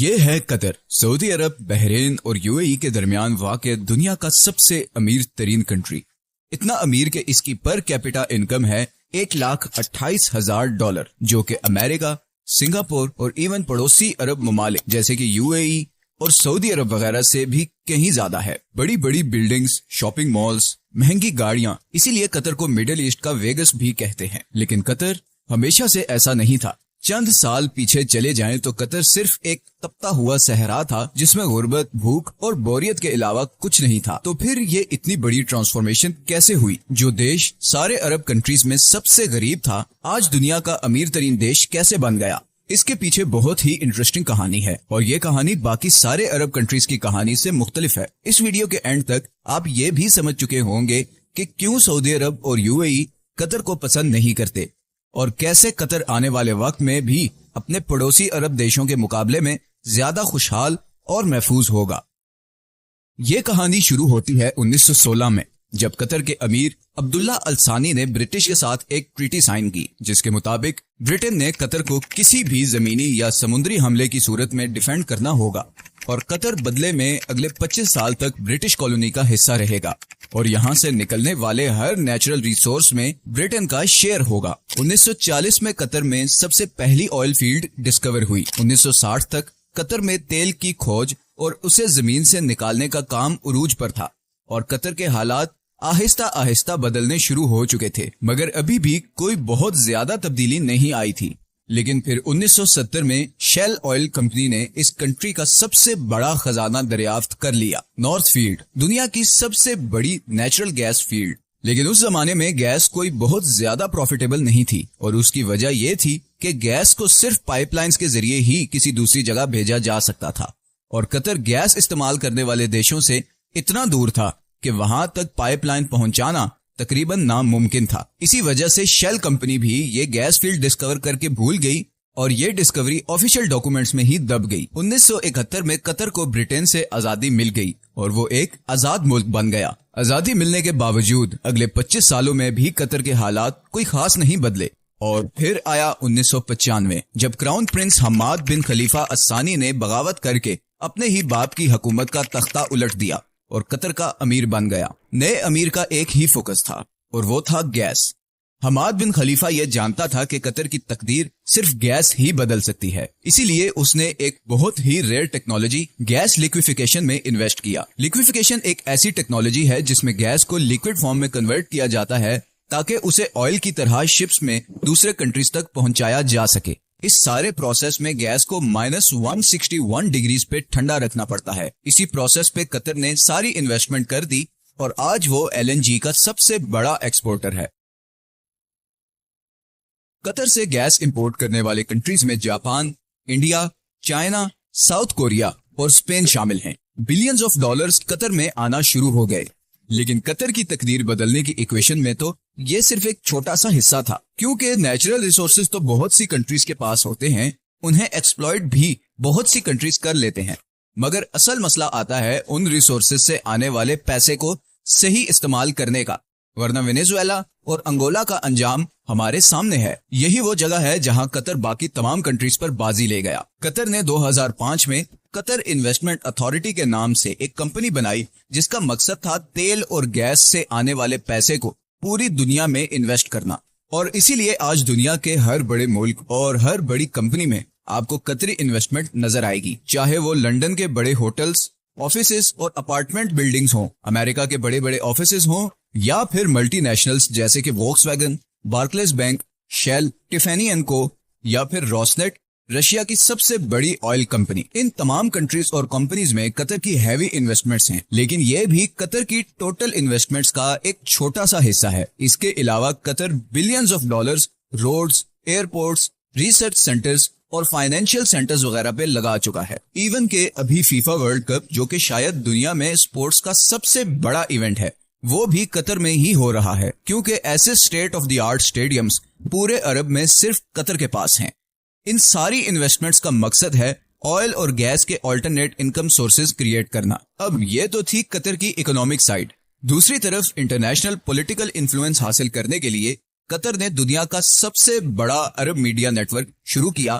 یہ ہے قطر، سعودی عرب، بحرین اور UAE کے درمیان واقع دنیا کا سب سے امیر ترین کنٹری۔ اتنا امیر کہ اس کی پر کیپٹا انکم ہے $1,28,000، جو کہ امریکہ، سنگاپور اور ایون پڑوسی عرب ممالک جیسے کہ UAE اور سعودی عرب وغیرہ سے بھی کہیں زیادہ ہے۔ بڑی بڑی بلڈنگز، شاپنگ مالز، مہنگی گاڑیاں، اسی لیے قطر کو مڈل ایسٹ کا ویگس بھی کہتے ہیں۔ لیکن قطر ہمیشہ سے ایسا نہیں تھا۔ چند سال پیچھے چلے جائیں تو قطر صرف ایک تپتا ہوا صحرا تھا جس میں غربت، بھوک اور بوریت کے علاوہ کچھ نہیں تھا۔ تو پھر یہ اتنی بڑی ٹرانسفارمیشن کیسے ہوئی؟ جو دیش سارے عرب کنٹریز میں سب سے غریب تھا، آج دنیا کا امیر ترین دیش کیسے بن گیا؟ اس کے پیچھے بہت ہی انٹرسٹنگ کہانی ہے، اور یہ کہانی باقی سارے عرب کنٹریز کی کہانی سے مختلف ہے۔ اس ویڈیو کے اینڈ تک آپ یہ بھی سمجھ چکے ہوں گے کہ کیوں سعودی عرب اور UAE قطر کو پسند نہیں کرتے، اور کیسے قطر آنے والے وقت میں بھی اپنے پڑوسی عرب دیشوں کے مقابلے میں زیادہ خوشحال اور محفوظ ہوگا۔ یہ کہانی شروع ہوتی ہے 1916 میں، جب قطر کے امیر عبداللہ الثانی نے برٹش کے ساتھ ایک ٹریٹی سائن کی، جس کے مطابق برٹن نے قطر کو کسی بھی زمینی یا سمندری حملے کی صورت میں ڈیفینڈ کرنا ہوگا، اور قطر بدلے میں اگلے 25 سال تک برٹش کالونی کا حصہ رہے گا، اور یہاں سے نکلنے والے ہر نیچرل ریسورس میں برٹن کا شیئر ہوگا۔ 1940 میں قطر میں سب سے پہلی آئل فیلڈ ڈسکور ہوئی۔ 1960 تک قطر میں تیل کی کھوج اور اسے زمین سے نکالنے کا کام عروج پر تھا، اور قطر کے حالات آہستہ آہستہ بدلنے شروع ہو چکے تھے، مگر ابھی بھی کوئی بہت زیادہ تبدیلی نہیں آئی تھی۔ لیکن پھر 1970 میں شیل آئل کمپنی نے اس کنٹری کا سب سے بڑا خزانہ دریافت کر لیا، نارتھ فیلڈ، دنیا کی سب سے بڑی نیچرل گیس فیلڈ۔ لیکن اس زمانے میں گیس کوئی بہت زیادہ پروفیٹیبل نہیں تھی، اور اس کی وجہ یہ تھی کہ گیس کو صرف پائپ لائنز کے ذریعے ہی کسی دوسری جگہ بھیجا جا سکتا تھا، اور قطر گیس استعمال کرنے والے دیشوں سے اتنا دور تھا کہ وہاں تک پائپ لائن پہنچانا تقریباً ناممکن تھا۔ اسی وجہ سے شیل کمپنی بھی یہ گیس فیلڈ ڈسکور کر کے بھول گئی، اور یہ ڈسکوری آفیشل ڈاکومنٹس میں ہی دب گئی۔ 1971 میں قطر کو برٹن سے آزادی مل گئی، اور وہ ایک آزاد ملک بن گیا۔ آزادی ملنے کے باوجود اگلے 25 سالوں میں بھی قطر کے حالات کوئی خاص نہیں بدلے، اور پھر آیا 1995، جب کراؤن پرنس حماد بن خلیفہ الثانی نے بغاوت کر کے اپنے ہی باپ کی حکومت کا تختہ الٹ دیا اور قطر کا امیر بن گیا۔ نئے امیر کا ایک ہی فوکس تھا، اور وہ تھا گیس۔ حماد بن خلیفہ یہ جانتا تھا کہ قطر کی تقدیر صرف گیس ہی بدل سکتی ہے، اسی لیے اس نے ایک بہت ہی ریئر ٹیکنالوجی گیس لیکویفیکیشن میں انویسٹ کیا۔ لیکویفیکیشن ایک ایسی ٹیکنالوجی ہے جس میں گیس کو لیکوڈ فارم میں کنورٹ کیا جاتا ہے تاکہ اسے آئل کی طرح شپس میں دوسرے کنٹریز تک پہنچایا جا سکے۔ اس سارے پروسیس میں گیس کو -161 ڈگریز پہ ٹھنڈا رکھنا پڑتا ہے۔ اسی پروسیس پہ قطر نے ساری انویسٹمنٹ کر دی، اور آج وہ LNG کا سب سے بڑا ایکسپورٹر ہے۔ قطر سے گیس امپورٹ کرنے والے کنٹریز میں Japan, India, China, south Korea اور اسپین شامل ہیں۔ بلینز آف ڈالرز قطر میں آنا شروع ہو گئے، لیکن قطر کی تقدیر بدلنے کی ایکویشن میں تو یہ صرف ایک چھوٹا سا حصہ تھا، کیونکہ نیچرل ریسورسز تو بہت سی کنٹریز کے پاس ہوتے ہیں، انہیں ایکسپلائٹ بھی بہت سی کنٹریز کر لیتے ہیں، مگر اصل مسئلہ آتا ہے ان ریسورسز سے آنے والے پیسے کو صحیح استعمال کرنے کا، ورنہ وینیزویلا اور انگولا کا انجام ہمارے سامنے ہے۔ یہی وہ جگہ ہے جہاں قطر باقی تمام کنٹریز پر بازی لے گیا۔ قطر نے 2005 میں قطر انویسٹمنٹ اتھارٹی کے نام سے ایک کمپنی بنائی، جس کا مقصد تھا تیل اور گیس سے آنے والے پیسے کو پوری دنیا میں انویسٹ کرنا، اور اسی لیے آج دنیا کے ہر بڑے ملک اور ہر بڑی کمپنی میں آپ کو قطری انویسٹمنٹ نظر آئے گی، چاہے وہ لندن کے بڑے ہوٹلز، آفیسز اور اپارٹمنٹ بلڈنگز ہوں، امریکہ کے بڑے بڑے آفیسز ہوں، یا پھر ملٹی نیشنلز جیسے کہ Volkswagen, Barclays bank, Shell, Tiffany and Co, یا پھر روسنیٹ، رشیا کی سب سے بڑی آئل کمپنی۔ ان تمام کنٹریز اور کمپنیز میں قطر کی ہیوی انویسٹمنٹس ہیں، لیکن یہ بھی قطر کی ٹوٹل انویسٹمنٹس کا ایک چھوٹا سا حصہ ہے۔ اس کے علاوہ Qatar billions of dollars roads, airports, research centres اور فائنینشیل سینٹرز وغیرہ پہ لگا چکا ہے۔ ایون کہ ابھی فیفا ورلڈ کپ، جو کہ شاید دنیا میں سپورٹس کا سب سے بڑا ایونٹ ہے، وہ بھی قطر میں ہی ہو رہا ہے، کیونکہ ایسے state of the art stadiums پورے عرب میں صرف قطر کے پاس ہیں۔ ان ساری انویسٹمنٹس کا مقصد ہے آئل اور گیس کے آلٹرنیٹ انکم سورسز کریٹ کرنا۔ اب یہ تو تھی قطر کی اکنامک سائیڈ۔ دوسری طرف انٹرنیشنل پولیٹیکل انفلوئنس حاصل کرنے کے لیے قطر نے دنیا کا سب سے بڑا عرب میڈیا نیٹ ورک شروع کیا،